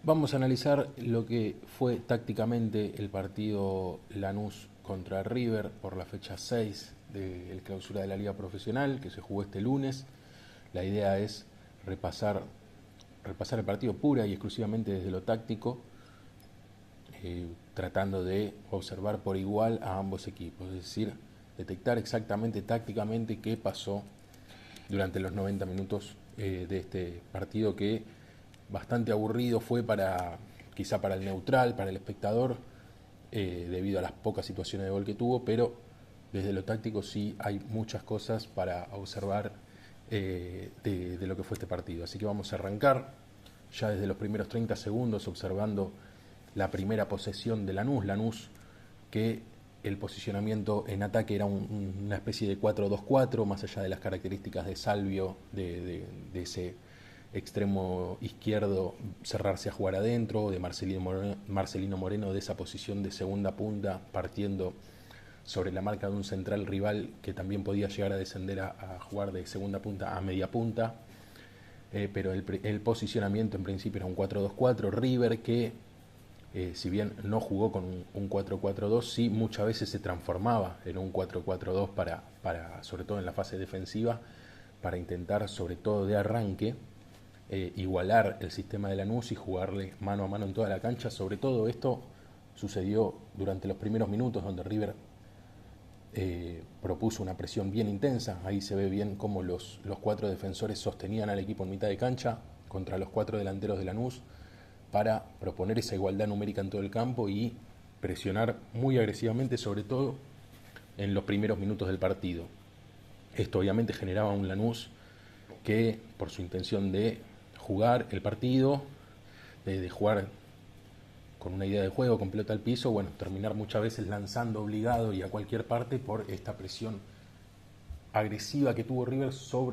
Vamos a analizar lo que fue tácticamente el partido Lanús contra River por la fecha 6 del clausura de la Liga Profesional que se jugó este lunes. La idea es repasar el partido pura y exclusivamente desde lo táctico, tratando de observar por igual a ambos equipos, es decir, detectar exactamente tácticamente qué pasó durante los 90 minutos de este partido que bastante aburrido fue quizá para el neutral, para el espectador, debido a las pocas situaciones de gol que tuvo, pero desde lo táctico sí hay muchas cosas para observar de lo que fue este partido. Así que vamos a arrancar ya desde los primeros 30 segundos observando la primera posesión de Lanús, que el posicionamiento en ataque era una especie de 4-2-4, más allá de las características de Salvio, de ese extremo izquierdo cerrarse a jugar adentro, de Marcelino Moreno de esa posición de segunda punta, partiendo sobre la marca de un central rival que también podía llegar a descender a jugar de segunda punta a media punta. Pero el posicionamiento en principio era un 4-2-4. River que, si bien no jugó con un 4-4-2, sí muchas veces se transformaba en un 4-4-2 sobre todo en la fase defensiva, para intentar, sobre todo de arranque, igualar el sistema de Lanús y jugarle mano a mano en toda la cancha. Sobre todo esto sucedió durante los primeros minutos, donde River propuso una presión bien intensa. Ahí se ve bien cómo los cuatro defensores sostenían al equipo en mitad de cancha contra los cuatro delanteros de Lanús para proponer esa igualdad numérica en todo el campo y presionar muy agresivamente, sobre todo en los primeros minutos del partido. Esto obviamente generaba un Lanús que, por su intención de jugar el partido, de jugar con una idea de juego, con pelota al piso, bueno, terminar muchas veces lanzando obligado y a cualquier parte por esta presión agresiva que tuvo River,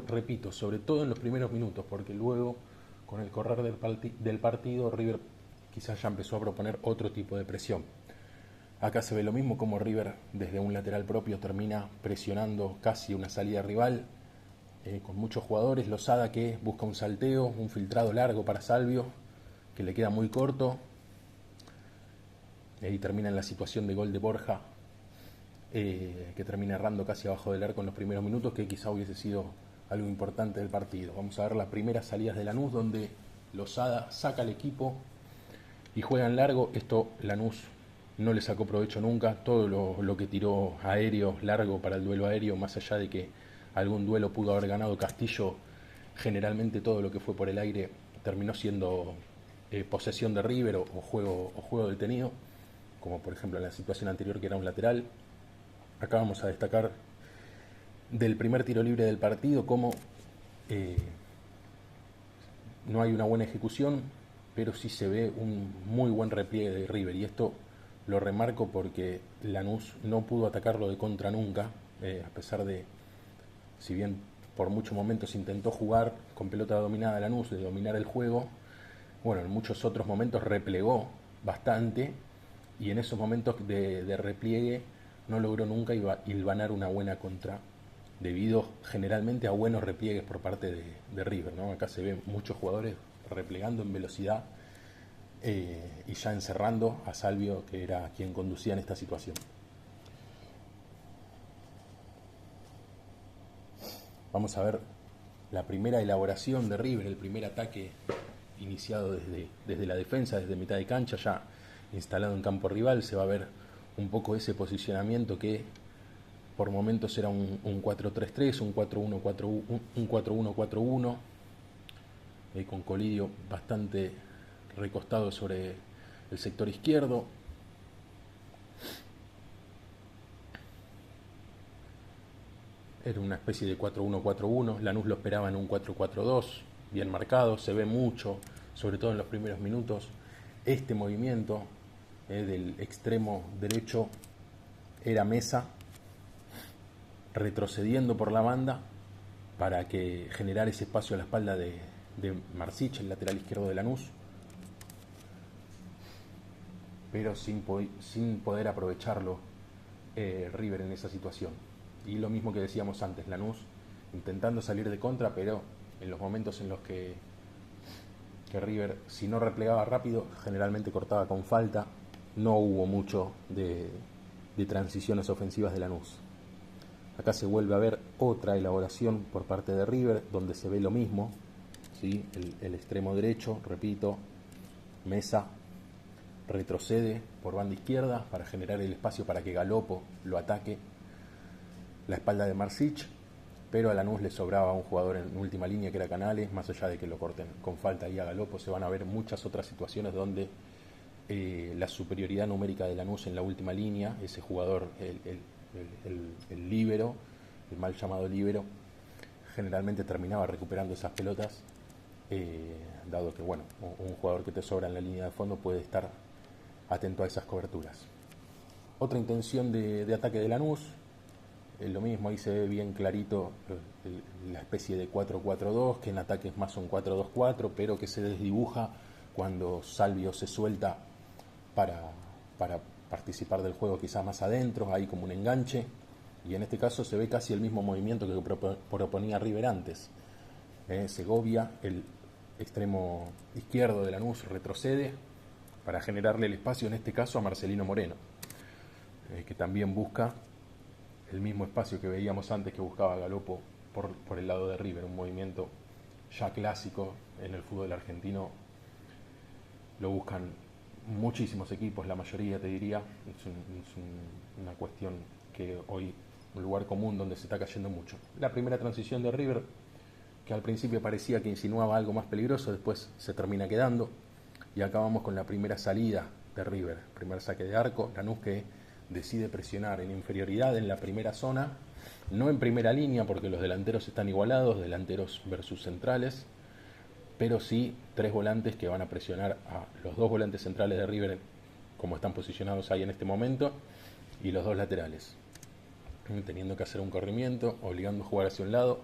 repito, sobre todo en los primeros minutos, porque luego, con el correr del partido, River quizás ya empezó a proponer otro tipo de presión. Acá se ve lo mismo, como River desde un lateral propio termina presionando casi una salida rival, con muchos jugadores. Lozada que busca un salteo, un filtrado largo para Salvio, que le queda muy corto. Y ahí termina en la situación de gol de Borja, que termina errando casi abajo del arco en los primeros minutos, que quizá hubiese sido algo importante del partido. Vamos a ver las primeras salidas de Lanús, donde Lozada saca al equipo y juega en largo. Esto Lanús no le sacó provecho nunca. Todo lo que tiró aéreo, largo para el duelo aéreo, más allá de que algún duelo pudo haber ganado Castillo, generalmente todo lo que fue por el aire terminó siendo posesión de River o juego detenido, como por ejemplo en la situación anterior, que era un lateral. Acá vamos a destacar del primer tiro libre del partido cómo no hay una buena ejecución, pero sí se ve un muy buen repliegue de River, y esto lo remarco porque Lanús no pudo atacarlo de contra nunca, a pesar de, si bien por muchos momentos intentó jugar con pelota dominada Lanús, de dominar el juego, bueno, en muchos otros momentos replegó bastante, y en esos momentos de repliegue no logró nunca hilvanar una buena contra, debido generalmente a buenos repliegues por parte de River, ¿no? Acá se ven muchos jugadores replegando en velocidad, y ya encerrando a Salvio, que era quien conducía en esta situación. Vamos a ver la primera elaboración de River, el primer ataque iniciado desde la defensa, desde mitad de cancha, ya instalado en campo rival. Se va a ver un poco ese posicionamiento que por momentos era un 4-3-3, un 4-1-4-1, con Colidio bastante recostado sobre el sector izquierdo. Era una especie de 4-1-4-1. Lanús lo esperaba en un 4-4-2, bien marcado. Se ve mucho, sobre todo en los primeros minutos, este movimiento del extremo derecho. Era Mesa retrocediendo por la banda para que generar ese espacio a la espalda de Marsic, el lateral izquierdo de Lanús, pero sin poder aprovecharlo River en esa situación. Y lo mismo que decíamos antes, Lanús intentando salir de contra, pero en los momentos en los que que River, si no replegaba rápido, generalmente cortaba con falta. No hubo mucho de transiciones ofensivas de Lanús. Acá se vuelve a ver otra elaboración por parte de River, donde se ve lo mismo, ¿sí? El extremo derecho, repito, Mesa retrocede por banda izquierda para generar el espacio para que Galopo lo ataque la espalda de Marsic, pero a Lanús le sobraba un jugador en última línea que era Canales. Más allá de que lo corten con falta y a Galopo, se van a ver muchas otras situaciones donde la superioridad numérica de Lanús en la última línea, ese jugador, el líbero, el mal llamado líbero, generalmente terminaba recuperando esas pelotas, dado que bueno, un jugador que te sobra en la línea de fondo puede estar atento a esas coberturas. Otra intención de ataque de Lanús, lo mismo, ahí se ve bien clarito la especie de 4-4-2, que en ataque es más un 4-2-4, pero que se desdibuja cuando Salvio se suelta para participar del juego quizás más adentro, ahí como un enganche, y en este caso se ve casi el mismo movimiento que proponía River antes. Segovia, el extremo izquierdo de Lanús, retrocede para generarle el espacio, en este caso a Marcelino Moreno, que también busca el mismo espacio que veíamos antes que buscaba Galopo por el lado de River, un movimiento ya clásico en el fútbol argentino. Lo buscan muchísimos equipos, la mayoría te diría. Es una cuestión que hoy, un lugar común donde se está cayendo mucho. La primera transición de River, que al principio parecía que insinuaba algo más peligroso, después se termina quedando. Y acabamos con la primera salida de River, primer saque de arco. Lanús que decide presionar en inferioridad en la primera zona, no en primera línea porque los delanteros están igualados, delanteros versus centrales, pero sí tres volantes que van a presionar a los dos volantes centrales de River como están posicionados ahí en este momento, y los dos laterales, teniendo que hacer un corrimiento, obligando a jugar hacia un lado,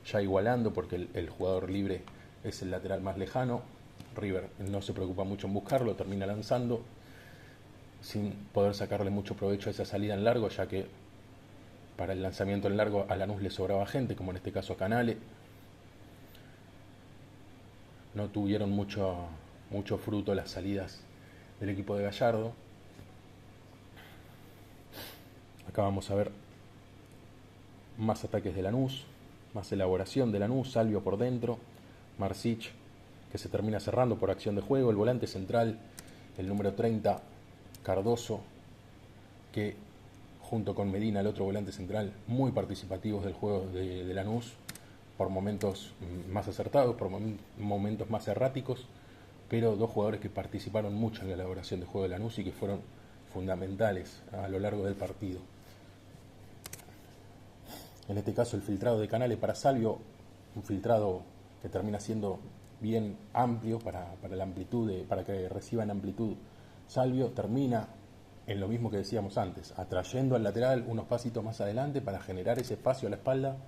ya igualando porque el jugador libre es el lateral más lejano. River no se preocupa mucho en buscarlo, termina lanzando sin poder sacarle mucho provecho a esa salida en largo, ya que para el lanzamiento en largo a Lanús le sobraba gente, como en este caso a Canale. No tuvieron mucho fruto las salidas del equipo de Gallardo. Acá vamos a ver más ataques de Lanús, más elaboración de Lanús, Salvio por dentro, Marsic que se termina cerrando por acción de juego, el volante central, el número 30, Cardoso, que junto con Medina, el otro volante central, muy participativos del juego de Lanús, por momentos más acertados, por momentos más erráticos, pero dos jugadores que participaron mucho en la elaboración del juego de Lanús y que fueron fundamentales a lo largo del partido. En este caso el filtrado de Canales para Salvio, un filtrado que termina siendo bien amplio para la amplitud, para que reciba en amplitud Salvio, termina en lo mismo que decíamos antes, atrayendo al lateral unos pasitos más adelante para generar ese espacio a la espalda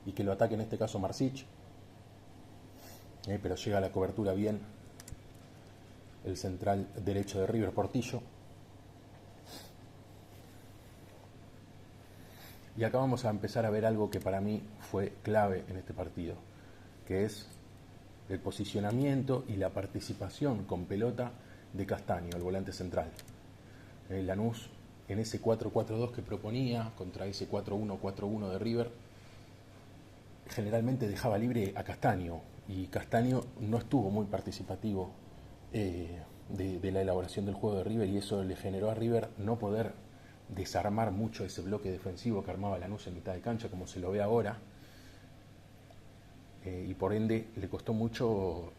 y que lo ataque en este caso Marsic, pero llega a la cobertura bien el central derecho de River, Portillo. Y acá vamos a empezar a ver algo que para mí fue clave en este partido, que es el posicionamiento y la participación con pelota de Castaño, el volante central. Lanús, en ese 4-4-2 que proponía contra ese 4-1-4-1 de River, generalmente dejaba libre a Castaño, y Castaño no estuvo muy participativo de la elaboración del juego de River, y eso le generó a River no poder desarmar mucho ese bloque defensivo que armaba Lanús en mitad de cancha, como se lo ve ahora, y por ende le costó mucho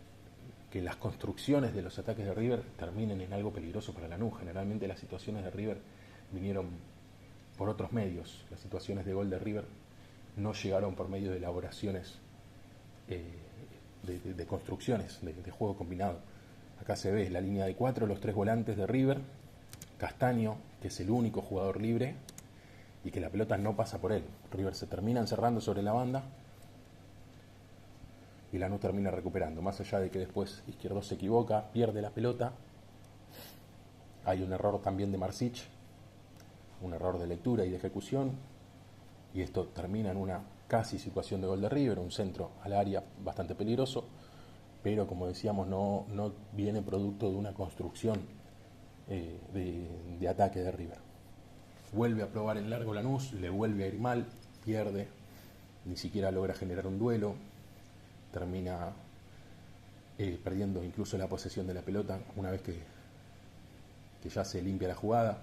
que las construcciones de los ataques de River terminen en algo peligroso para Lanús. Generalmente las situaciones de River vinieron por otros medios, las situaciones de gol de River no llegaron por medio de elaboraciones de construcciones, de juego combinado. Acá se ve la línea de 4, los tres volantes de River, Castaño, que es el único jugador libre y que la pelota no pasa por él. River se termina encerrando sobre la banda y Lanús termina recuperando. Más allá de que después Izquierdo se equivoca, pierde la pelota, hay un error también de Marsic, un error de lectura y de ejecución, y esto termina en una casi situación de gol de River, un centro al área bastante peligroso, pero como decíamos, no viene producto de una construcción de ataque de River. Vuelve a probar en largo Lanús, le vuelve a ir mal, pierde, ni siquiera logra generar un duelo, termina perdiendo incluso la posesión de la pelota una vez que ya se limpia la jugada.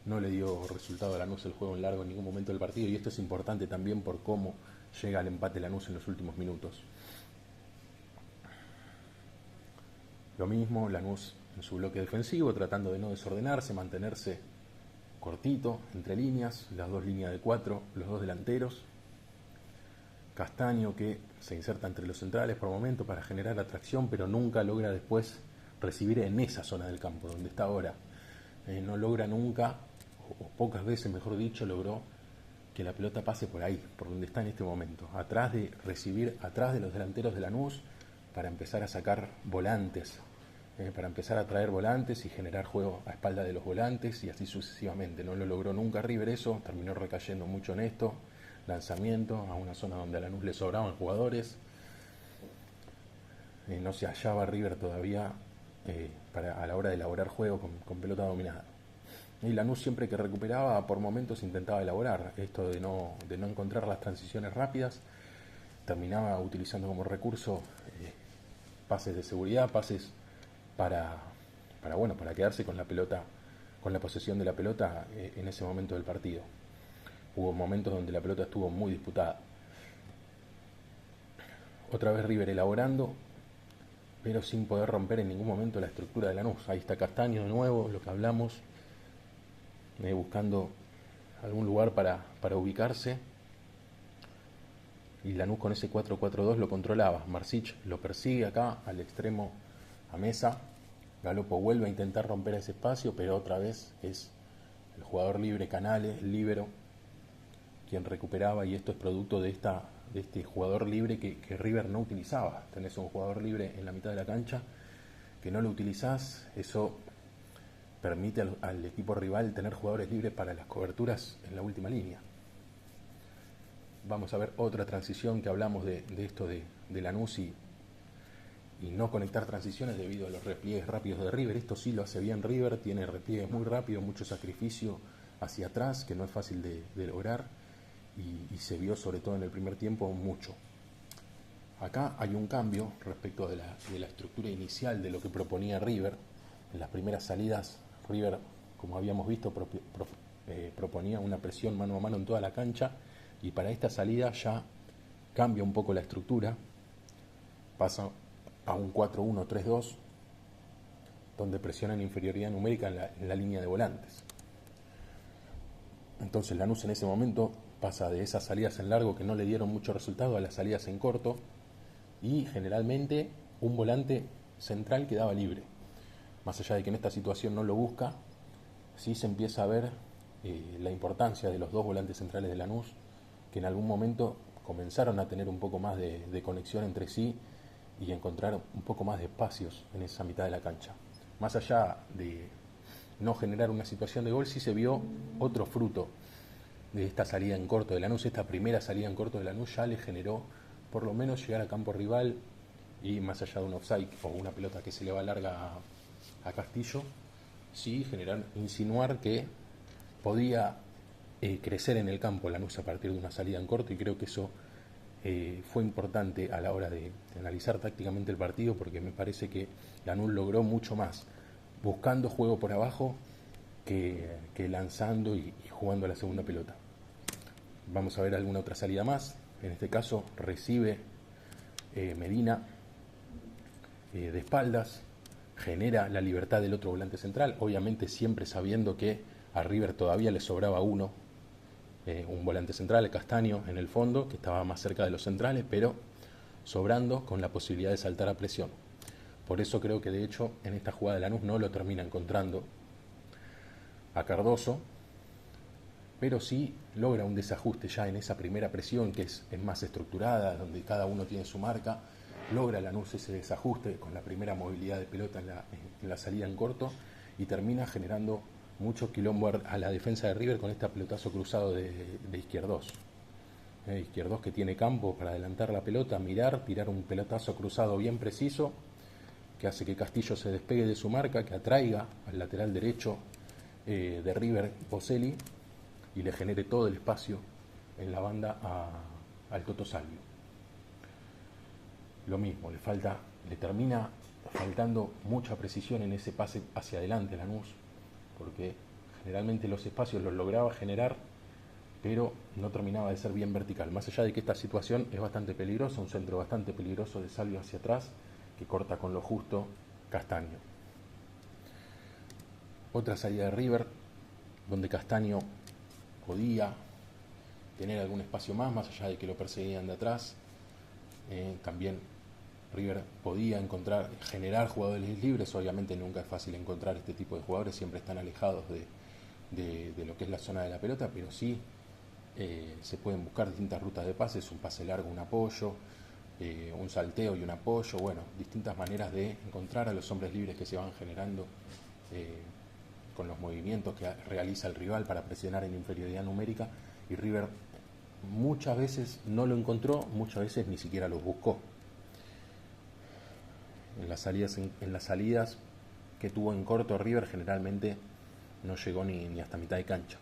No le dio resultado a Lanús el juego en largo en ningún momento del partido, y esto es importante también por cómo llega al empate Lanús en los últimos minutos. Lo mismo, Lanús en su bloque defensivo, tratando de no desordenarse, mantenerse cortito, entre líneas, las dos líneas de 4, los dos delanteros. Castaño, que se inserta entre los centrales por momento para generar atracción, pero nunca logra después recibir en esa zona del campo donde está ahora. No logra nunca, o pocas veces mejor dicho, logró que la pelota pase por ahí, por donde está en este momento, atrás de recibir, atrás de los delanteros de Lanús, para empezar a sacar volantes, para empezar a traer volantes y generar juego a espalda de los volantes, y así sucesivamente. No lo logró nunca River eso, terminó recayendo mucho en esto, lanzamiento a una zona donde a Lanús le sobraban jugadores. No se hallaba River todavía a la hora de elaborar juego con pelota dominada. Y Lanús, siempre que recuperaba, por momentos intentaba elaborar esto de no encontrar las transiciones rápidas, terminaba utilizando como recurso pases de seguridad, pases para quedarse con la pelota, con la posesión de la pelota en ese momento del partido. Hubo momentos donde la pelota estuvo muy disputada. Otra vez River elaborando, pero sin poder romper en ningún momento la estructura de Lanús. Ahí está Castaño de nuevo, lo que hablamos, buscando algún lugar para ubicarse. Y Lanús con ese 4-4-2 lo controlaba. Marsic lo persigue acá al extremo a Mesa. Galopo vuelve a intentar romper ese espacio, pero otra vez es el jugador libre Canales, el líbero, quien recuperaba, y esto es producto de este jugador libre que River no utilizaba. Tenés un jugador libre en la mitad de la cancha que no lo utilizás, eso permite al equipo rival tener jugadores libres para las coberturas en la última línea. Vamos a ver otra transición que hablamos de esto de Lanús y no conectar transiciones debido a los repliegues rápidos de River. Esto sí lo hace bien River, tiene repliegues muy rápidos, mucho sacrificio hacia atrás, que no es fácil de lograr, y se vio sobre todo en el primer tiempo mucho. Acá hay un cambio respecto de la estructura inicial de lo que proponía River. En las primeras salidas, River, como habíamos visto, proponía una presión mano a mano en toda la cancha, y para esta salida ya cambia un poco la estructura, pasa a un 4-1-3-2, donde presiona en inferioridad numérica en la línea de volantes. Entonces Lanús en ese momento pasa de esas salidas en largo que no le dieron mucho resultado a las salidas en corto, y generalmente un volante central quedaba libre. Más allá de que en esta situación no lo busca, sí se empieza a ver la importancia de los dos volantes centrales de Lanús, que en algún momento comenzaron a tener un poco más de conexión entre sí y encontrar un poco más de espacios en esa mitad de la cancha. Más allá de no generar una situación de gol, sí se vio otro fruto de esta salida en corto de Lanús. Esta primera salida en corto de Lanús ya le generó por lo menos llegar a campo rival, y más allá de un offside o una pelota que se le va larga a Castillo, sí insinuar que podía crecer en el campo Lanús a partir de una salida en corto, y creo que eso fue importante a la hora de analizar tácticamente el partido, porque me parece que Lanús logró mucho más buscando juego por abajo que lanzando y jugando a la segunda pelota. Vamos a ver alguna otra salida más. En este caso recibe Medina de espaldas, genera la libertad del otro volante central, obviamente siempre sabiendo que a River todavía le sobraba un volante central, Castaño, en el fondo, que estaba más cerca de los centrales, pero sobrando, con la posibilidad de saltar a presión. Por eso creo que de hecho en esta jugada de Lanús no lo termina encontrando a Cardoso, pero sí logra un desajuste ya en esa primera presión, que es más estructurada, donde cada uno tiene su marca. Logra Lanús ese desajuste con la primera movilidad de pelota en la salida en corto, y termina generando mucho quilombo a la defensa de River con este pelotazo cruzado de Izquierdos. Izquierdos que tiene campo para adelantar la pelota, mirar, tirar un pelotazo cruzado bien preciso, que hace que Castillo se despegue de su marca, que atraiga al lateral derecho de River, Boselli, y le genere todo el espacio en la banda al Toto Salvio. Lo mismo, le termina faltando mucha precisión en ese pase hacia adelante Lanús, porque generalmente los espacios los lograba generar, pero no terminaba de ser bien vertical. Más allá de que esta situación es bastante peligrosa, un centro bastante peligroso de Salvio hacia atrás, que corta con lo justo Castaño. Otra salida de River, donde Castaño podía tener algún espacio más allá de que lo perseguían de atrás. También River podía generar jugadores libres. Obviamente nunca es fácil encontrar este tipo de jugadores, siempre están alejados de lo que es la zona de la pelota, pero sí se pueden buscar distintas rutas de pases, un pase largo, un apoyo, un salteo y un apoyo, bueno, distintas maneras de encontrar a los hombres libres que se van generando con los movimientos que realiza el rival para presionar en inferioridad numérica, y River muchas veces no lo encontró, muchas veces ni siquiera lo buscó. En las salidas que tuvo en corto River generalmente no llegó ni hasta mitad de cancha.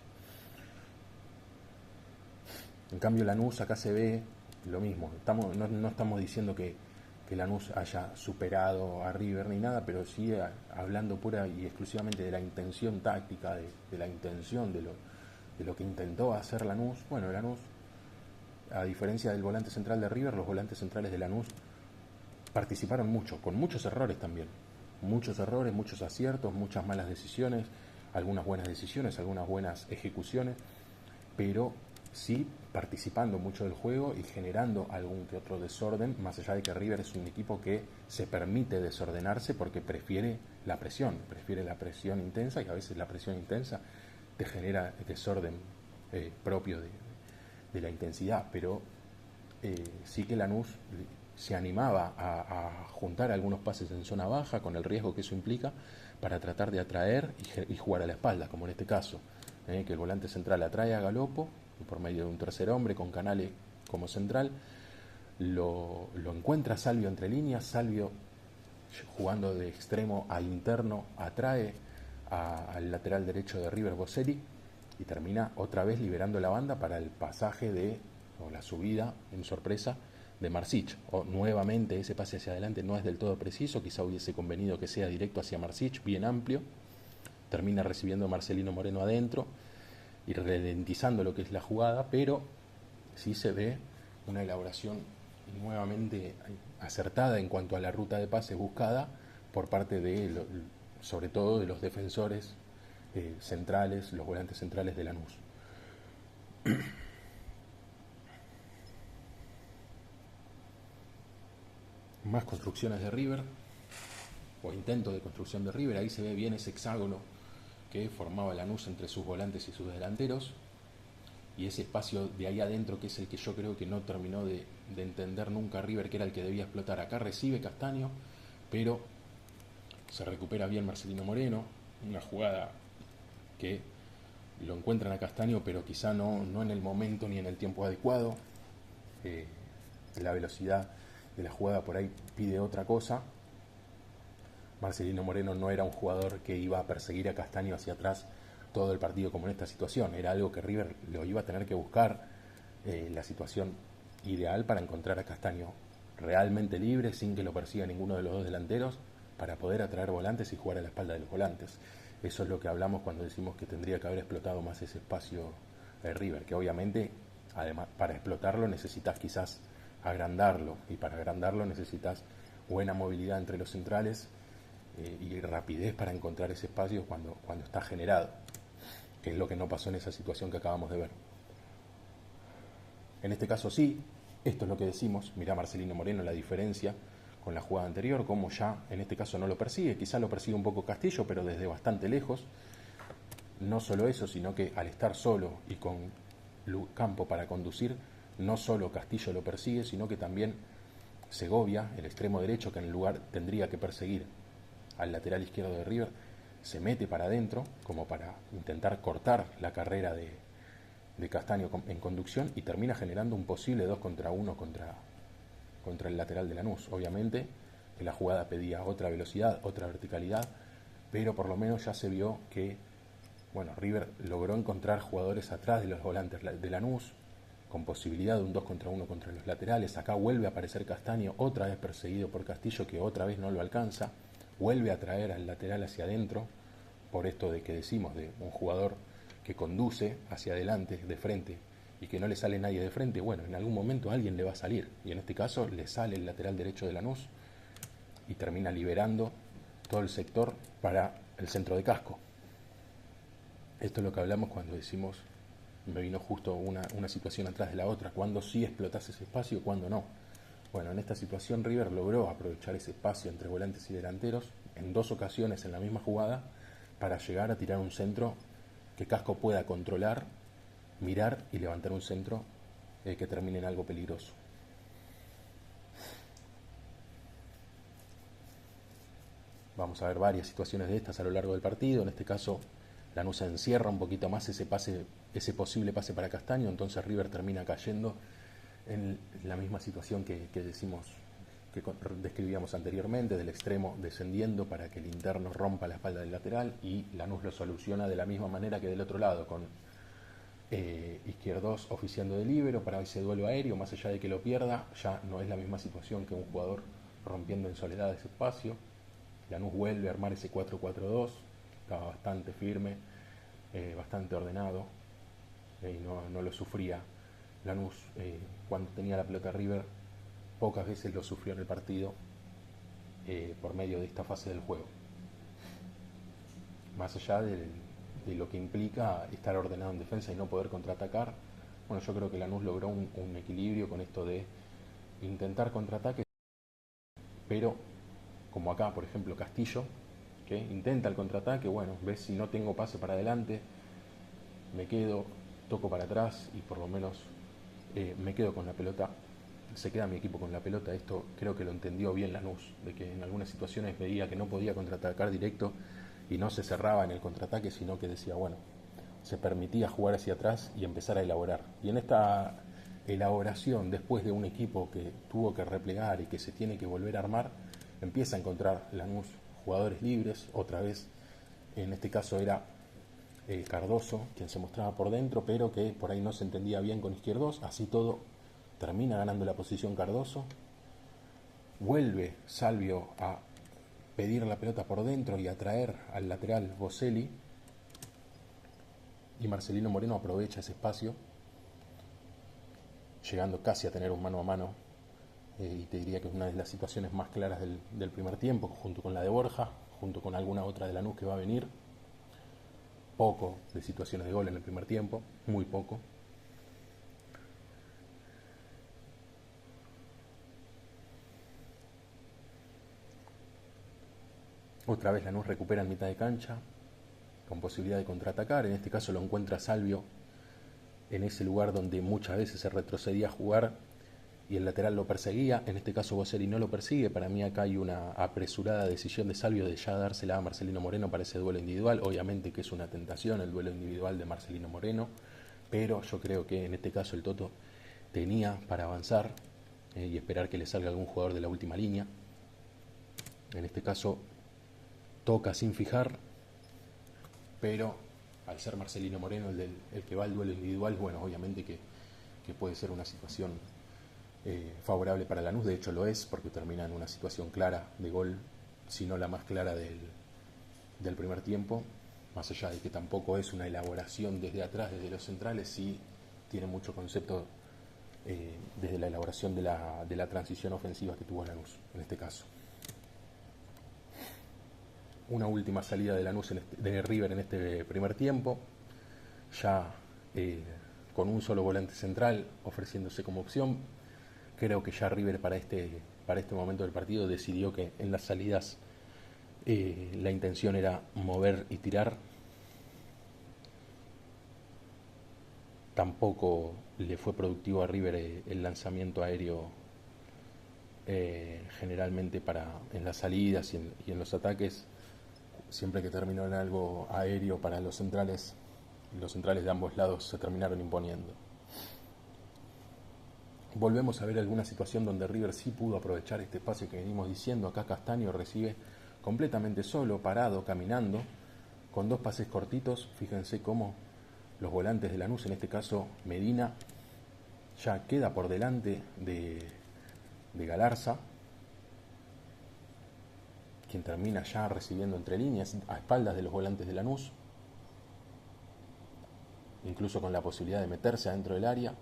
En cambio Lanús acá se ve lo mismo. No estamos diciendo que Lanús haya superado a River ni nada, pero sí hablando pura y exclusivamente de la intención táctica, de la intención de lo que intentó hacer Lanús. Bueno, Lanús, a diferencia del volante central de River, los volantes centrales de Lanús participaron mucho, con muchos errores también. Muchos errores, muchos aciertos, muchas malas decisiones, algunas buenas decisiones, algunas buenas ejecuciones, pero sí participando mucho del juego y generando algún que otro desorden, más allá de que River es un equipo que se permite desordenarse porque prefiere la presión intensa, y a veces la presión intensa te genera desorden propio de la intensidad, pero sí que Lanús se animaba a juntar algunos pases en zona baja con el riesgo que eso implica para tratar de atraer y jugar a la espalda, como en este caso, que el volante central atrae a Galopo y por medio de un tercer hombre con Canale como central lo encuentra Salvio entre líneas. Salvio, jugando de extremo a interno, atrae al lateral derecho de River, Boselli, y termina otra vez liberando la banda para el pasaje o la subida en sorpresa de Marsic. O nuevamente ese pase hacia adelante no es del todo preciso, quizá hubiese convenido que sea directo hacia Marsic, bien amplio. Termina recibiendo Marcelino Moreno adentro y ralentizando lo que es la jugada, pero sí se ve una elaboración nuevamente acertada en cuanto a la ruta de pase buscada por parte sobre todo de los defensores centrales, los volantes centrales de Lanús. Más construcciones de River, o intento de construcción de River. Ahí se ve bien ese hexágono que formaba Lanús entre sus volantes y sus delanteros, y ese espacio de ahí adentro, que es el que yo creo que no terminó de entender nunca River, que era el que debía explotar. Acá recibe Castaño, pero se recupera bien Marcelino Moreno, una jugada que lo encuentran a Castaño, pero quizá no en el momento ni en el tiempo adecuado. La velocidad de la jugada por ahí pide otra cosa. Marcelino Moreno no era un jugador que iba a perseguir a Castaño hacia atrás todo el partido como en esta situación. Era algo que River lo iba a tener que buscar, la situación ideal para encontrar a Castaño realmente libre, sin que lo persiga ninguno de los dos delanteros, para poder atraer volantes y jugar a la espalda de los volantes. Eso es lo que hablamos cuando decimos que tendría que haber explotado más ese espacio de River, que obviamente, además, para explotarlo necesitas quizás agrandarlo, y para agrandarlo necesitas buena movilidad entre los centrales y rapidez para encontrar ese espacio cuando está generado, que es lo que no pasó en esa situación que acabamos de ver. En este caso sí, esto es lo que decimos. Mirá Marcelino Moreno, la diferencia con la jugada anterior, como ya en este caso no lo persigue, quizá lo persigue un poco Castillo, pero desde bastante lejos. No solo eso, sino que al estar solo y con campo para conducir, no solo Castillo lo persigue, sino que también Segovia, el extremo derecho, que en el lugar tendría que perseguir al lateral izquierdo de River, se mete para adentro como para intentar cortar la carrera de Castaño en conducción y termina generando un posible 2 contra 1 contra el lateral de Lanús. Obviamente que la jugada pedía otra velocidad, otra verticalidad, pero por lo menos ya se vio que River logró encontrar jugadores atrás de los volantes de Lanús, con posibilidad de un 2 contra 1 contra los laterales. Acá vuelve a aparecer Castaño, otra vez perseguido por Castillo, que otra vez no lo alcanza. Vuelve a traer al lateral hacia adentro, por esto de que decimos, de un jugador que conduce hacia adelante, de frente, y que no le sale nadie de frente. Bueno, en algún momento alguien le va a salir, y en este caso le sale el lateral derecho de Lanús, y termina liberando todo el sector para el centro de Casco. Esto es lo que hablamos cuando decimos, me vino justo una situación atrás de la otra, cuando sí explotas ese espacio, cuando no. Bueno, en esta situación River logró aprovechar ese espacio entre volantes y delanteros en 2 ocasiones en la misma jugada para llegar a tirar un centro que Casco pueda controlar, mirar y levantar un centro que termine en algo peligroso. Vamos a ver varias situaciones de estas a lo largo del partido. En este caso, Lanús encierra un poquito más ese posible pase para Castaño, entonces River termina cayendo en la misma situación que decimos, que describíamos anteriormente, del extremo descendiendo para que el interno rompa la espalda del lateral, y Lanús lo soluciona de la misma manera que del otro lado, con Izquierdos oficiando de líbero para ese duelo aéreo. Más allá de que lo pierda, ya no es la misma situación que un jugador rompiendo en soledad ese espacio. Lanús vuelve a armar ese 4-4-2, estaba bastante firme, bastante ordenado, y no lo sufría. Lanús, cuando tenía la pelota River, pocas veces lo sufrió en el partido por medio de esta fase del juego. Más allá de lo que implica estar ordenado en defensa y no poder contraatacar, yo creo que Lanús logró un equilibrio con esto de intentar contraataques, pero como acá, por ejemplo, Castillo, que intenta el contraataque, ves, si no tengo pase para adelante, me quedo, toco para atrás y por lo menos me quedo con la pelota, se queda mi equipo con la pelota. Esto creo que lo entendió bien Lanús, de que en algunas situaciones veía que no podía contraatacar directo y no se cerraba en el contraataque, sino que decía, se permitía jugar hacia atrás y empezar a elaborar. Y en esta elaboración, después de un equipo que tuvo que replegar y que se tiene que volver a armar, empieza a encontrar Lanús jugadores libres, otra vez, en este caso era Cardoso, quien se mostraba por dentro, pero que por ahí no se entendía bien con Izquierdos. Así todo, termina ganando la posición Cardoso, vuelve Salvio a pedir la pelota por dentro y a traer al lateral Boselli, y Marcelino Moreno aprovecha ese espacio, llegando casi a tener un mano a mano, y te diría que es una de las situaciones más claras del primer tiempo, junto con la de Borja, junto con alguna otra de Lanús que va a venir. Poco de situaciones de gol en el primer tiempo, muy poco. Otra vez Lanús recupera en mitad de cancha, con posibilidad de contraatacar. En este caso lo encuentra Salvio en ese lugar donde muchas veces se retrocedía a jugar y el lateral lo perseguía. En este caso Boselli no lo persigue. Para mí acá hay una apresurada decisión de Salvio de ya dársela a Marcelino Moreno para ese duelo individual. Obviamente que es una tentación el duelo individual de Marcelino Moreno, pero yo creo que en este caso el Toto tenía para avanzar y esperar que le salga algún jugador de la última línea. En este caso toca sin fijar, pero al ser Marcelino Moreno el que va al duelo individual, obviamente que puede ser una situación favorable para Lanús. De hecho lo es, porque termina en una situación clara de gol, si no la más clara del primer tiempo. Más allá de que tampoco es una elaboración desde atrás, desde los centrales, sí tiene mucho concepto desde la elaboración de la transición ofensiva que tuvo Lanús en este caso. Una última salida de Lanús de River en este primer tiempo, ya con un solo volante central ofreciéndose como opción. Creo que ya River para este momento del partido decidió que en las salidas la intención era mover y tirar. Tampoco le fue productivo a River el lanzamiento aéreo generalmente en las salidas y en los ataques. Siempre que terminó en algo aéreo para los centrales, los centrales de ambos lados se terminaron imponiendo. Volvemos a ver alguna situación donde River sí pudo aprovechar este espacio que venimos diciendo. Acá Castaño recibe completamente solo, parado, caminando, con 2 pases cortitos. Fíjense cómo los volantes de Lanús, en este caso Medina, ya queda por delante de Galarza, quien termina ya recibiendo entre líneas a espaldas de los volantes de Lanús, incluso con la posibilidad de meterse adentro del área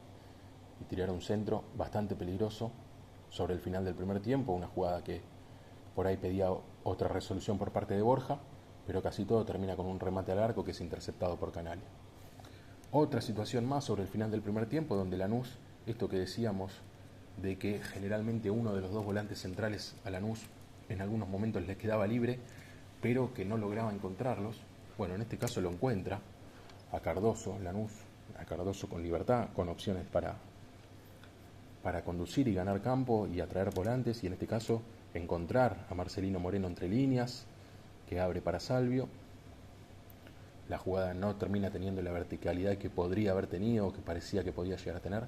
y tirar un centro bastante peligroso sobre el final del primer tiempo, una jugada que por ahí pedía otra resolución por parte de Borja, pero casi todo termina con un remate al arco que es interceptado por Canales. Otra situación más sobre el final del primer tiempo, donde Lanús, esto que decíamos de que generalmente uno de los 2 volantes centrales a Lanús en algunos momentos les quedaba libre, pero que no lograba encontrarlos. Bueno, en este caso lo encuentra a Cardoso, Lanús, a Cardoso con libertad, con opciones para conducir y ganar campo y atraer volantes, y en este caso encontrar a Marcelino Moreno entre líneas, que abre para Salvio. La jugada no termina teniendo la verticalidad que podría haber tenido o que parecía que podía llegar a tener,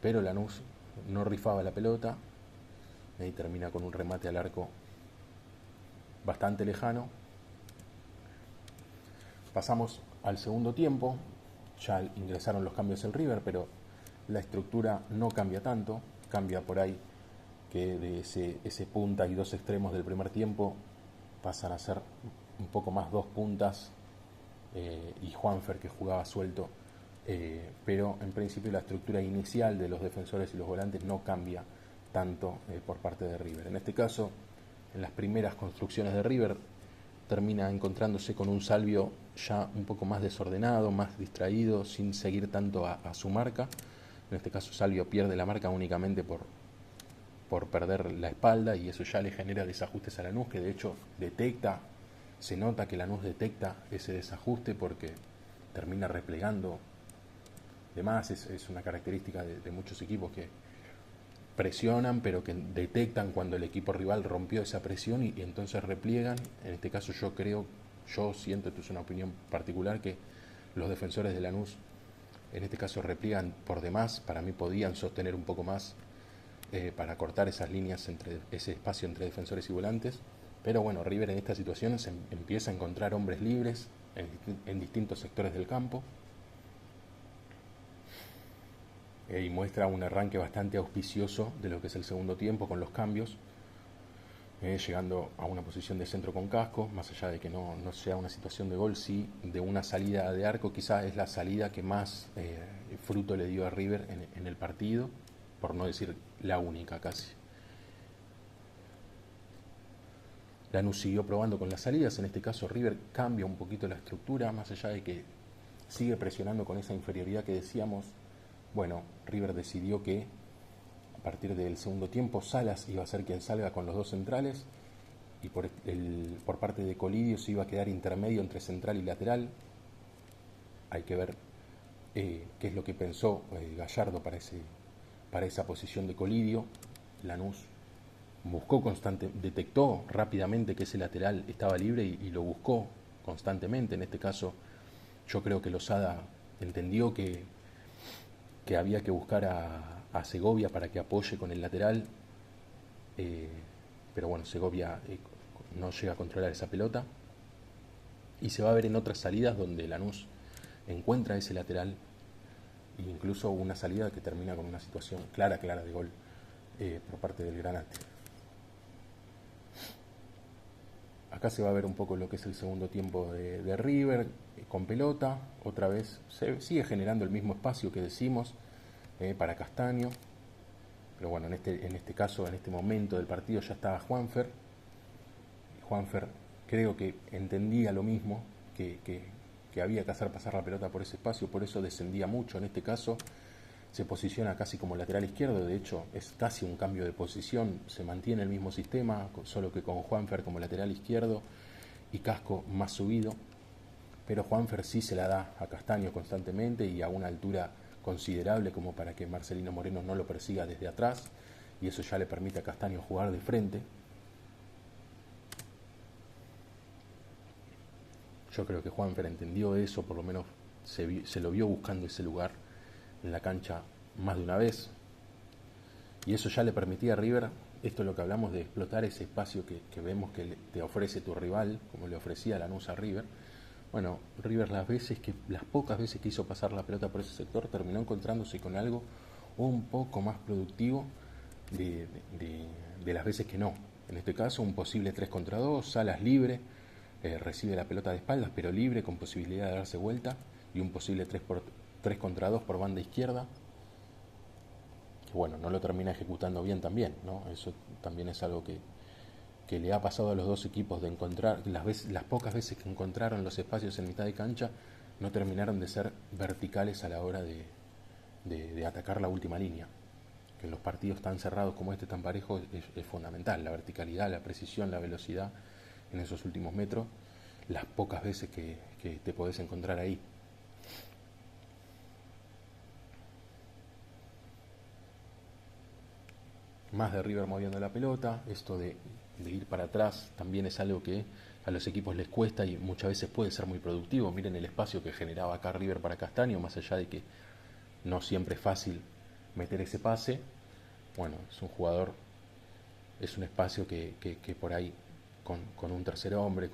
pero Lanús no rifaba la pelota y termina con un remate al arco bastante lejano. Pasamos al segundo tiempo, ya ingresaron los cambios en River, pero la estructura no cambia tanto, cambia por ahí que de ese punta y 2 extremos del primer tiempo pasan a ser un poco más 2 puntas y Juanfer, que jugaba suelto, pero en principio la estructura inicial de los defensores y los volantes no cambia tanto por parte de River. En este caso, en las primeras construcciones de River, termina encontrándose con un Salvio ya un poco más desordenado, más distraído, sin seguir tanto a su marca. En este caso Salvio pierde la marca únicamente por perder la espalda, y eso ya le genera desajustes a Lanús, que de hecho se nota que Lanús detecta ese desajuste porque termina replegando de más. Es una característica de muchos equipos que presionan, pero que detectan cuando el equipo rival rompió esa presión y entonces repliegan. En este caso yo siento, esto es una opinión particular, que los defensores de Lanús en este caso repliegan por demás. Para mí podían sostener un poco más para cortar esas líneas, ese espacio entre defensores y volantes. Pero bueno, River en esta situación se empieza a encontrar hombres libres en distintos sectores del campo y muestra un arranque bastante auspicioso de lo que es el segundo tiempo con los cambios, llegando a una posición de centro con Casco, más allá de que no sea una situación de gol, sí de una salida de arco. Quizás es la salida que más fruto le dio a River en el partido, por no decir la única casi. Lanús siguió probando con las salidas. En este caso River cambia un poquito la estructura, más allá de que sigue presionando con esa inferioridad que decíamos. Bueno, River decidió que a partir del segundo tiempo Salas iba a ser quien salga con los 2 centrales, y por parte de Colidio se iba a quedar intermedio entre central y lateral. Hay que ver qué es lo que pensó Gallardo para esa posición de Colidio. Lanús detectó rápidamente que ese lateral estaba libre y lo buscó constantemente. En este caso yo creo que Losada entendió que había que buscar a Segovia para que apoye con el lateral, pero bueno, Segovia no llega a controlar esa pelota, y se va a ver en otras salidas donde Lanús encuentra ese lateral, e incluso una salida que termina con una situación clara de gol por parte del Granate. Acá se va a ver un poco lo que es el segundo tiempo de River, con pelota. Otra vez se sigue generando el mismo espacio que decimos para Castaño, pero bueno, en este caso, en este momento del partido ya estaba Juanfer. Juanfer creo que entendía lo mismo, que había que hacer pasar la pelota por ese espacio, por eso descendía mucho. En este caso se posiciona casi como lateral izquierdo, de hecho es casi un cambio de posición, se mantiene el mismo sistema, solo que con Juanfer como lateral izquierdo y Casco más subido, pero Juanfer sí se la da a Castaño constantemente y a una altura considerable como para que Marcelino Moreno no lo persiga desde atrás, y eso ya le permite a Castaño jugar de frente. Yo creo que Juanfer entendió eso, por lo menos se lo vio buscando ese lugar en la cancha más de una vez. Y eso ya le permitía a River, esto es lo que hablamos de explotar ese espacio que vemos que te ofrece tu rival, como le ofrecía Lanús a River. Bueno, River las pocas veces que hizo pasar la pelota por ese sector, terminó encontrándose con algo un poco más productivo de las veces que no. En este caso, un posible 3 contra 2, Salas libre, recibe la pelota de espaldas, pero libre, con posibilidad de darse vuelta, y un posible 3 contra 2 por banda izquierda, que bueno, no lo termina ejecutando bien también, ¿no? Eso también es algo que le ha pasado a los dos equipos, de encontrar, las pocas veces que encontraron los espacios en mitad de cancha, no terminaron de ser verticales a la hora de atacar la última línea. Que en los partidos tan cerrados como este, tan parejos, es fundamental, la verticalidad, la precisión, la velocidad en esos últimos metros, las pocas veces que te podés encontrar ahí. Más de River moviendo la pelota, esto de ir para atrás también es algo que a los equipos les cuesta y muchas veces puede ser muy productivo. Miren el espacio que generaba acá River para Castaño, más allá de que no siempre es fácil meter ese pase. Bueno, es un jugador, es un espacio que por ahí con un tercer hombre,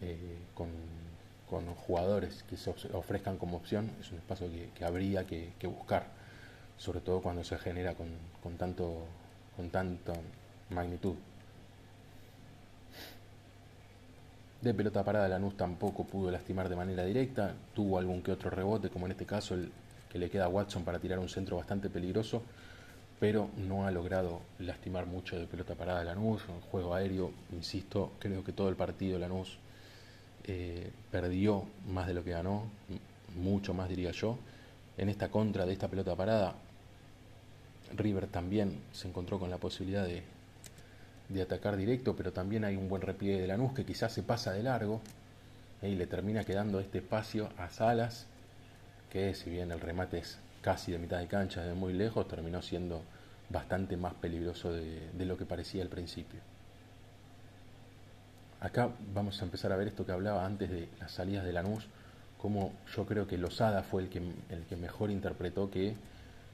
eh, con, con jugadores que se ofrezcan como opción, es un espacio que habría que buscar, sobre todo cuando se genera con tanta magnitud. De pelota parada, Lanús tampoco pudo lastimar de manera directa, tuvo algún que otro rebote, como en este caso el que le queda a Watson para tirar un centro bastante peligroso, pero no ha logrado lastimar mucho de pelota parada Lanús. En juego aéreo, insisto, creo que todo el partido Lanús perdió más de lo que ganó, mucho más diría yo. En esta contra de esta pelota parada, River también se encontró con la posibilidad de atacar directo, pero también hay un buen repliegue de Lanús que quizás se pasa de largo y le termina quedando este espacio a Salas, que si bien el remate es casi de mitad de cancha, de muy lejos, terminó siendo bastante más peligroso de lo que parecía al principio. Acá vamos a empezar a ver esto que hablaba antes de las salidas de Lanús, como yo creo que Lozada fue el que mejor interpretó que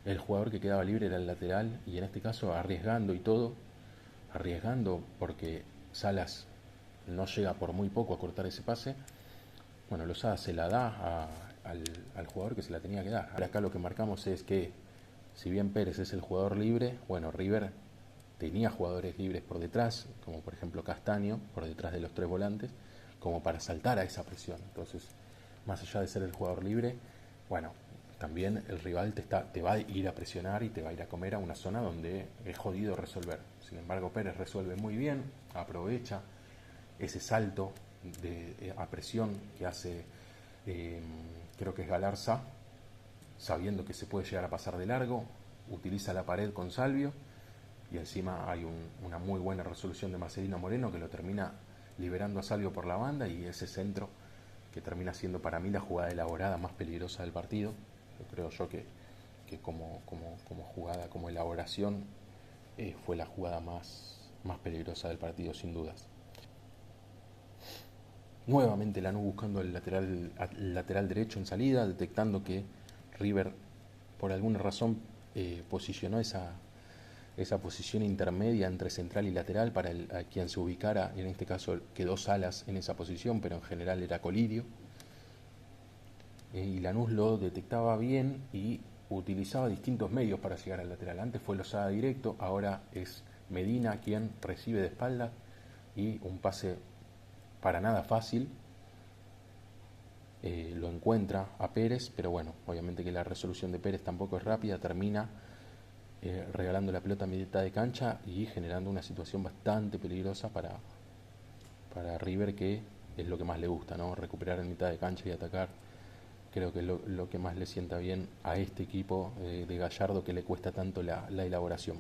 el jugador que quedaba libre era el lateral, y en este caso arriesgando y todo, arriesgando porque Salas no llega por muy poco a cortar ese pase. Bueno, Lozada se la da al jugador que se la tenía que dar. Ahora acá lo que marcamos es que, si bien Pérez es el jugador libre, bueno, River tenía jugadores libres por detrás, como por ejemplo Castaño, por detrás de los tres volantes, como para saltar a esa presión. Entonces, más allá de ser el jugador libre, bueno, también el rival te va a ir a presionar y te va a ir a comer a una zona donde es jodido resolver. Sin embargo, Pérez resuelve muy bien, aprovecha ese salto a presión que hace, creo que es Galarza, sabiendo que se puede llegar a pasar de largo, utiliza la pared con Salvio, y encima hay una muy buena resolución de Marcelino Moreno que lo termina liberando a Salvio por la banda, y ese centro que termina siendo para mí la jugada elaborada más peligrosa del partido. Yo creo que como jugada, como elaboración, fue la jugada más peligrosa del partido, sin dudas. Nuevamente Lanús buscando el lateral derecho en salida, detectando que River por alguna razón posicionó esa posición intermedia entre central y lateral para a quien se ubicara. En este caso quedó Salas en esa posición, pero en general era Colidio. Y Lanús lo detectaba bien y utilizaba distintos medios para llegar al lateral. Antes fue Lozada directo, ahora es Medina quien recibe de espalda, y un pase para nada fácil, lo encuentra a Pérez, pero bueno, obviamente que la resolución de Pérez tampoco es rápida, termina regalando la pelota a mitad de cancha y generando una situación bastante peligrosa para River, que es lo que más le gusta, ¿no? Recuperar en mitad de cancha y atacar. Creo que es lo que más le sienta bien a este equipo de Gallardo, que le cuesta tanto la elaboración.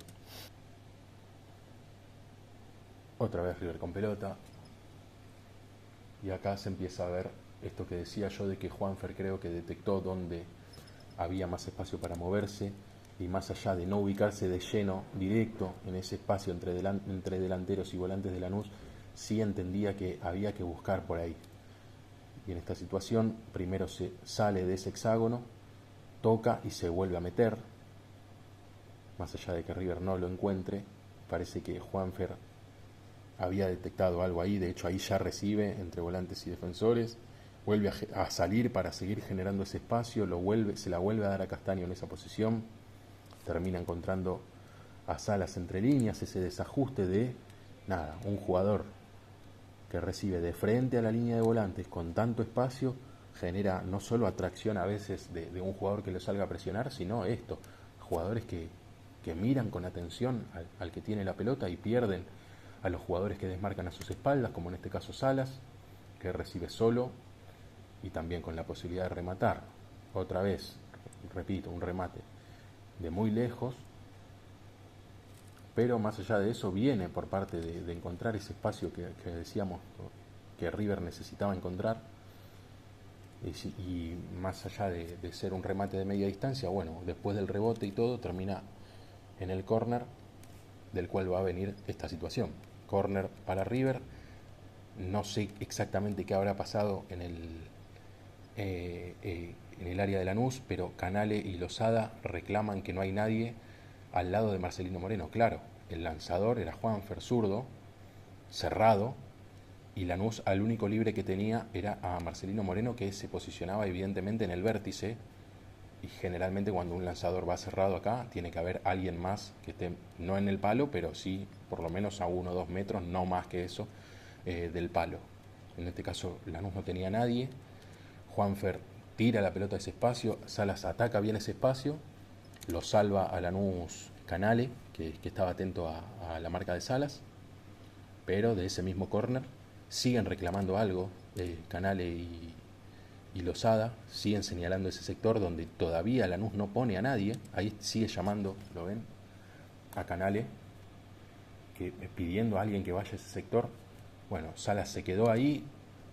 Otra vez River con pelota, y acá se empieza a ver esto que decía yo de que Juanfer creo que detectó dónde había más espacio para moverse, y más allá de no ubicarse de lleno directo en ese espacio entre delanteros y volantes de Lanús, sí entendía que había que buscar por ahí. Y en esta situación, primero se sale de ese hexágono, toca y se vuelve a meter, más allá de que River no lo encuentre. Parece que Juanfer había detectado algo ahí, de hecho ahí ya recibe entre volantes y defensores, vuelve a salir para seguir generando ese espacio, se la vuelve a dar a Castaño en esa posición, termina encontrando a Salas entre líneas, ese desajuste de nada, un jugador que recibe de frente a la línea de volantes con tanto espacio genera no solo atracción a veces de un jugador que lo salga a presionar, sino esto, jugadores que miran con atención al que tiene la pelota y pierden a los jugadores que desmarcan a sus espaldas, como en este caso Salas, que recibe solo y también con la posibilidad de rematar. Otra vez, repito, un remate de muy lejos, pero más allá de eso viene por parte de encontrar ese espacio que decíamos que River necesitaba encontrar, y más allá de ser un remate de media distancia, bueno, después del rebote y todo, termina en el córner del cual va a venir esta situación. Córner para River, no sé exactamente qué habrá pasado en el área de Lanús, pero Canale y Lozada reclaman que no hay nadie al lado de Marcelino Moreno. Claro, el lanzador era Juanfer, zurdo, cerrado, y Lanús al único libre que tenía era a Marcelino Moreno, que se posicionaba evidentemente en el vértice, y generalmente cuando un lanzador va cerrado acá tiene que haber alguien más que esté no en el palo, pero sí por lo menos a 1 o 2 metros, no más que eso, del palo. En este caso Lanús no tenía nadie, Juanfer tira la pelota a ese espacio, Salas ataca bien ese espacio, lo salva a Lanús Canale, que estaba atento a la marca de Salas, pero de ese mismo córner siguen reclamando algo, Canale y Lozada, siguen señalando ese sector donde todavía Lanús no pone a nadie, ahí sigue llamando, ¿lo ven? A Canale, pidiendo a alguien que vaya a ese sector. Bueno, Salas se quedó ahí,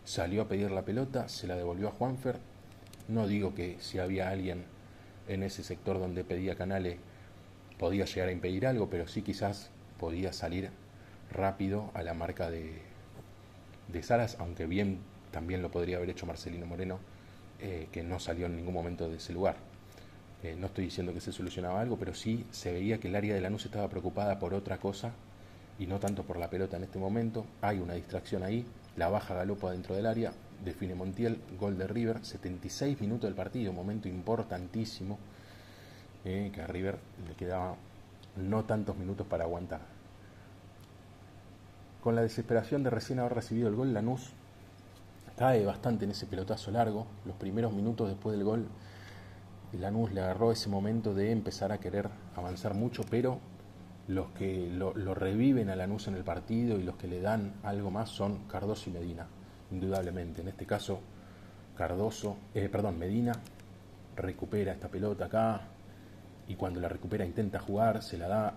salió a pedir la pelota, se la devolvió a Juanfer. No digo que si había alguien en ese sector donde pedía Canale podía llegar a impedir algo, pero sí quizás podía salir rápido a la marca de Salas, aunque bien también lo podría haber hecho Marcelino Moreno, que no salió en ningún momento de ese lugar. No estoy diciendo que se solucionaba algo, pero sí se veía que el área de Lanús estaba preocupada por otra cosa y no tanto por la pelota en este momento. Hay una distracción ahí, la baja Galopo dentro del área, define Montiel, gol de River, 76 minutos del partido, momento importantísimo, que a River le quedaba no tantos minutos para aguantar. Con la desesperación de recién haber recibido el gol, Lanús cae bastante en ese pelotazo largo. Los primeros minutos después del gol, Lanús le agarró ese momento de empezar a querer avanzar mucho, pero los que lo reviven a Lanús en el partido y los que le dan algo más son Cardoso y Medina, indudablemente. En este caso, Medina recupera esta pelota acá y cuando la recupera intenta jugar, se la da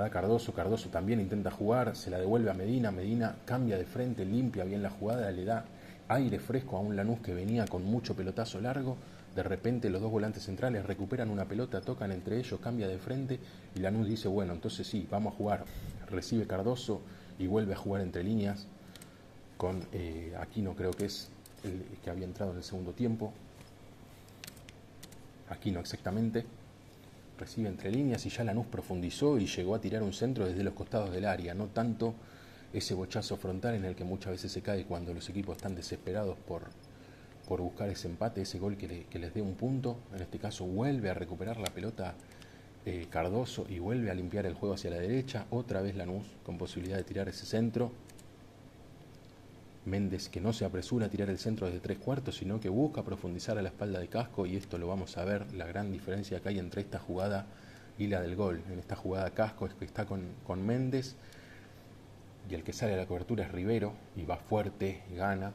a Cardoso, Cardoso también intenta jugar, se la devuelve a Medina, Medina cambia de frente, limpia bien la jugada, le da aire fresco a un Lanús que venía con mucho pelotazo largo. De repente los dos volantes centrales recuperan una pelota, tocan entre ellos, cambia de frente y Lanús dice, bueno, entonces sí, vamos a jugar. Recibe Cardoso y vuelve a jugar entre líneas con Aquino, creo que es el que había entrado en el segundo tiempo. Aquino exactamente. Recibe entre líneas y ya Lanús profundizó y llegó a tirar un centro desde los costados del área, no tanto ese bochazo frontal en el que muchas veces se cae cuando los equipos están desesperados por buscar ese empate, ese gol que les dé un punto. En este caso vuelve a recuperar la pelota Cardoso y vuelve a limpiar el juego hacia la derecha. Otra vez Lanús con posibilidad de tirar ese centro. Méndez que no se apresura a tirar el centro desde 3/4, sino que busca profundizar a la espalda de Casco, y esto lo vamos a ver, la gran diferencia que hay entre esta jugada y la del gol. En esta jugada Casco es que está con Méndez y el que sale a la cobertura es Rivero y va fuerte, gana.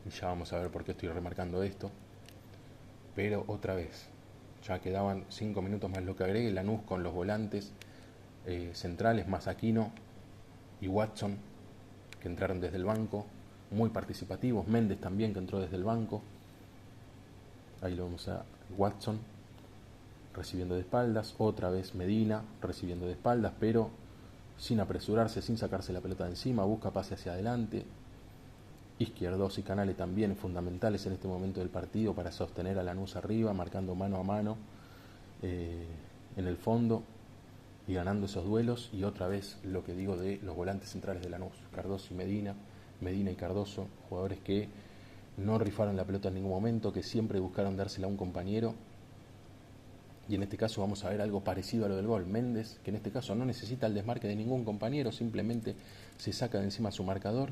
Y ya vamos a ver por qué estoy remarcando esto. Pero otra vez, ya quedaban 5 minutos más lo que agregue. Lanús con los volantes centrales, más Aquino y Watson, que entraron desde el banco, muy participativos. Méndez también, que entró desde el banco. Ahí lo vemos a Watson recibiendo de espaldas. Otra vez Medina recibiendo de espaldas, pero sin apresurarse, sin sacarse la pelota de encima, busca pase hacia adelante. Izquierdos y Canale también fundamentales en este momento del partido para sostener a Lanús arriba, marcando mano a mano en el fondo y ganando esos duelos. Y otra vez lo que digo de los volantes centrales de Lanús, Cardoso y Medina, Medina y Cardoso, jugadores que no rifaron la pelota en ningún momento, que siempre buscaron dársela a un compañero. Y en este caso vamos a ver algo parecido a lo del gol. Méndez, que en este caso no necesita el desmarque de ningún compañero, simplemente se saca de encima su marcador,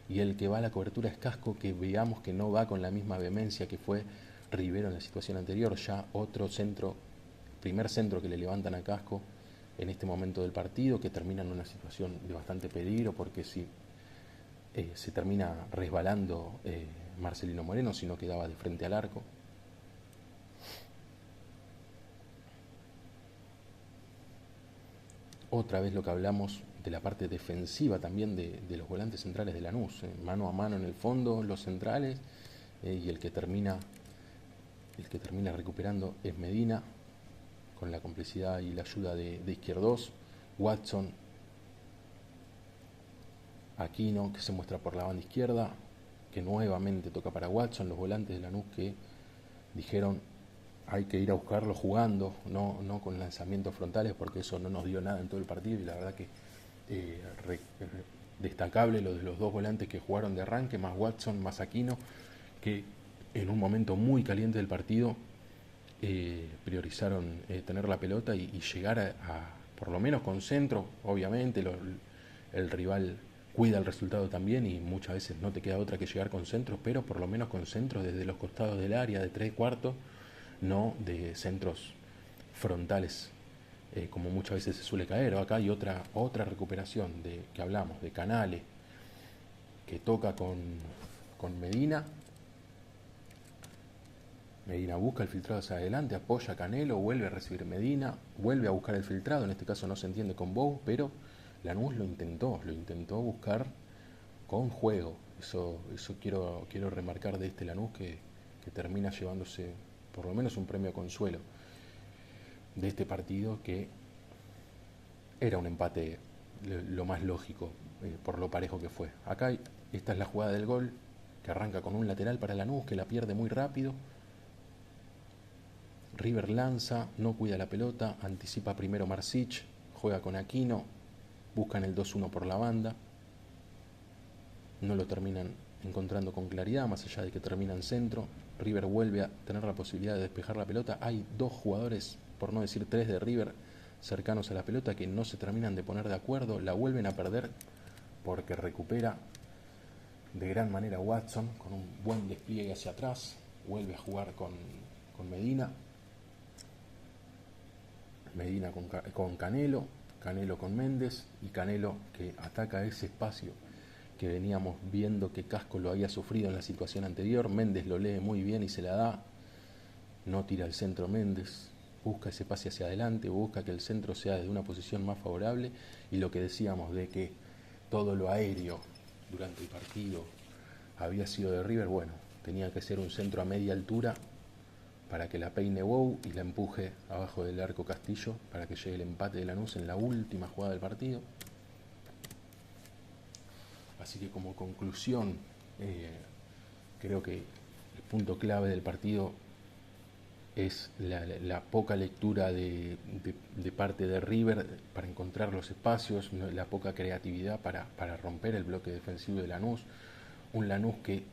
y el que va a la cobertura es Casco, que veamos que no va con la misma vehemencia que fue Rivero en la situación anterior. Ya otro centro, primer centro que le levantan a Casco en este momento del partido, que termina en una situación de bastante peligro, porque si se termina resbalando Marcelino Moreno, si no quedaba de frente al arco. Otra vez lo que hablamos de la parte defensiva también de los volantes centrales de Lanús, mano a mano en el fondo los centrales, y el que termina recuperando es Medina, con la complicidad y la ayuda de Izquierdos. Watson, Aquino, que se muestra por la banda izquierda, que nuevamente toca para Watson. Los volantes de Lanús que dijeron: hay que ir a buscarlo jugando, no con lanzamientos frontales, porque eso no nos dio nada en todo el partido. Y la verdad que destacable lo de los dos volantes que jugaron de arranque, más Watson, más Aquino, que en un momento muy caliente del partido priorizaron tener la pelota y llegar a por lo menos con centro. Obviamente el rival cuida el resultado también, y muchas veces no te queda otra que llegar con centros, pero por lo menos con centros desde los costados del área de 3/4, no de centros frontales, como muchas veces se suele caer. Acá hay otra recuperación que hablamos, de Canale, que toca con Medina. Medina busca el filtrado hacia adelante, apoya a Canelo, vuelve a recibir Medina, vuelve a buscar el filtrado, en este caso no se entiende con Bou, pero Lanús lo intentó buscar con juego. Eso quiero remarcar de este Lanús, que termina llevándose por lo menos un premio de consuelo de este partido, que era un empate lo más lógico, por lo parejo que fue. Acá esta es la jugada del gol, que arranca con un lateral para Lanús, que la pierde muy rápido. River lanza, no cuida la pelota, anticipa primero Marsic, juega con Aquino, buscan el 2-1 por la banda, no lo terminan encontrando con claridad, más allá de que termina en centro. River vuelve a tener la posibilidad de despejar la pelota. Hay dos jugadores, por no decir tres, de River cercanos a la pelota, que no se terminan de poner de acuerdo, la vuelven a perder, porque recupera de gran manera Watson con un buen despliegue hacia atrás, vuelve a jugar con Medina con Canelo, Canelo con Méndez, y Canelo que ataca ese espacio que veníamos viendo que Casco lo había sufrido en la situación anterior. Méndez lo lee muy bien y se la da, no tira al centro Méndez, busca ese pase hacia adelante, busca que el centro sea desde una posición más favorable, y lo que decíamos de que todo lo aéreo durante el partido había sido de River, bueno, tenía que ser un centro a media altura para que la peine Bou y la empuje abajo del arco Castillo para que llegue el empate de Lanús en la última jugada del partido. Así que como conclusión, creo que el punto clave del partido es la poca lectura de parte de River para encontrar los espacios, la poca creatividad para romper el bloque defensivo de Lanús. Un Lanús que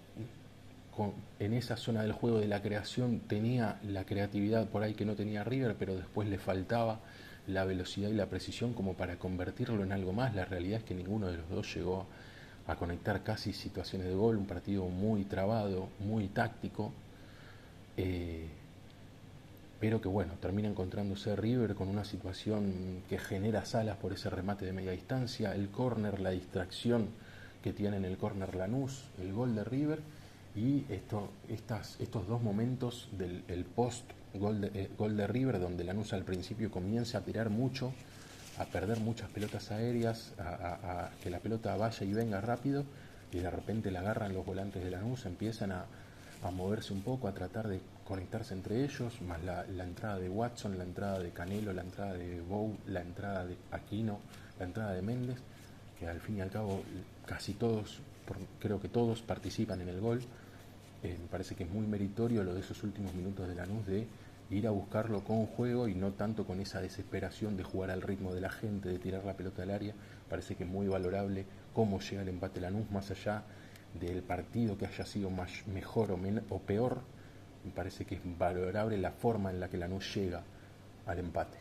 en esa zona del juego de la creación tenía la creatividad por ahí que no tenía River, pero después le faltaba la velocidad y la precisión como para convertirlo en algo más. La realidad es que ninguno de los dos llegó a conectar casi situaciones de gol. Un partido muy trabado, muy táctico, pero que bueno, termina encontrándose River con una situación que genera Salas por ese remate de media distancia, el córner, la distracción que tiene en el córner Lanús, el gol de River, y estos dos momentos del post gol de River, donde Lanús al principio comienza a tirar mucho, a perder muchas pelotas aéreas, a que la pelota vaya y venga rápido, y de repente la agarran los volantes de Lanús, empiezan a moverse un poco, a tratar de conectarse entre ellos, más la entrada de Watson, la entrada de Canelo, la entrada de Bou, la entrada de Aquino, la entrada de Méndez, que al fin y al cabo casi todos, creo que todos participan en el gol. Me parece que es muy meritorio lo de esos últimos minutos de Lanús, de ir a buscarlo con juego y no tanto con esa desesperación de jugar al ritmo de la gente, de tirar la pelota al área. Parece que es muy valorable cómo llega el empate Lanús, más allá del partido que haya sido mejor o peor. Me parece que es valorable la forma en la que Lanús llega al empate.